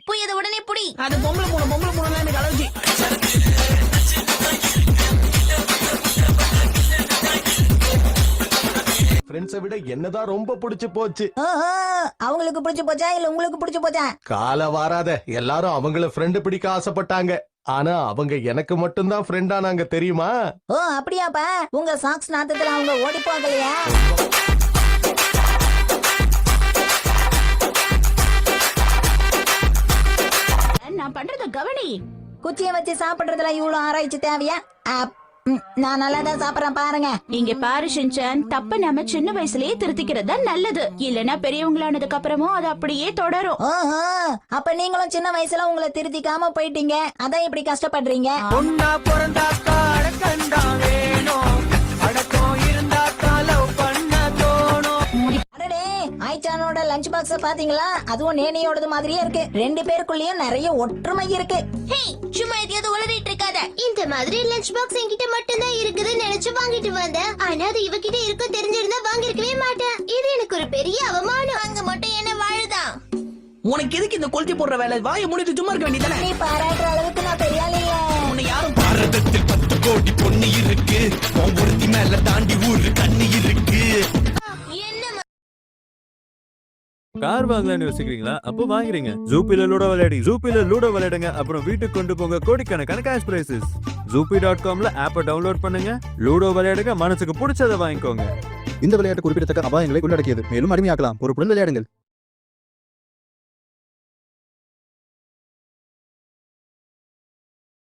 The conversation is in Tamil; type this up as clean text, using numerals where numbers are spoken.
போய் அதை உடனே புடி. அது பொம்பளை பூனை எனக்கு அலர்ஜி. ஃப்ரெண்ட்ஸை விட என்னதான் ரொம்ப பிடிச்சு போச்சு. அவங்களுக்கு பிடிச்சு போச்சா இல்ல உங்களுக்கு பிடிச்சு போச்சா? கால வாராத, எல்லாரும் அவங்கள ஃப்ரெண்டு பிடிக்க ஆசைப்பட்டாங்க. ஆனா அவங்க எனக்கு மட்டும்தான் ஃப்ரெண்டா நாங்க, தெரியுமா? ஓ அப்படியாப்பா, உங்க சாக்ஸ் நாத்தத்துல அவங்க ஓடி போகலையா? நான் பண்றத கவனி. குச்சியை வச்சு சாப்பிடுறதுல இவ்வளவு ஆராய்ச்சி தேவையா? நான் நல்லாதான் சாப்பிடறேன் பாருங்க. இங்க பாரு ஷின்சான், தப்ப நம்ம சின்ன வயசுலயே திருத்திக்கிறது தான் நல்லது. இல்லனா பெரியவங்களானதுக்கு அப்புறமும் அது அப்படியே தொடரும். ஓஹோ, அப்ப நீங்களும் சின்ன வயசுல உங்களை திருத்திக்காம போயிட்டீங்க, அதான் இப்படி கஷ்டப்படுறீங்க. ஒன்னா பிறந்தாக்கா அடக்கண்டா வேணும், அடக்கம் இருந்தாக்கா லவ் பண்ண தோணும். அடடே, ஆயிச்சானோட லஞ்ச் பாக்ஸ் பாத்தீங்களா? அதுவும் நேனியோடது மாதிரியே இருக்கு. ரெண்டு பேருக்குள்ளயும் நிறைய ஒற்றுமை இருக்கு. சும்மா எதையாவது உளறிட்டு இருக்காத. இந்த மாதிரி லஞ்ச் பாக்ஸ் என்கிட்ட மட்டும் தான் இருக்குதுன்னு நினைச்சு வாங்கிட்டு வந்தேன். ஆனா அது இவகிட்ட இருக்கும் தெரிஞ்சிருந்தா வாங்கிருக்கவே மாட்டேன். இது எனக்கு ஒரு பெரிய அவமானம். அங்க மட்டும் என்ன வாழுதான்? உனக்கு எதுக்கு இந்த கொளுத்தி போடுற வேலை? வாயை மூடிட்டு சும்மா இருக்க வேண்டியதானே? நீ பாராட்டுற அளவுக்கு நான் பெரிய ஆள் இல்ல. உன்னை யாரும் பாரதத்தில் 10 கோடி பொண்ணு இருக்கு, ஒருத்தி மேல தாண்டி ஊரு கண்ணி இருக்கு. கார் வாங்கலாம்னு யோசிக்கிறீங்களா? அப்போ வாங்குறீங்க. ஜூபில லூடோ விளையாடுங்க. அப்புறம் வீட்டுக்கு கொண்டு போங்க கோடிக்கணக்கான கேஷ் பிரைசஸ். ஜூபி.comல ஆப்பை டவுன்லோட் பண்ணுங்க, லூடோ விளையாடுங்க, மனசுக்கு பிடிச்சதை வாங்கிக்கோங்க. இந்த விளையாட்டு குறிப்பிடத்தக்க அபாயங்களை உள்ளடக்கியது, மேலும் அடிமையாக்கலாம். பொறுப்புடன் விளையாடுங்கள்.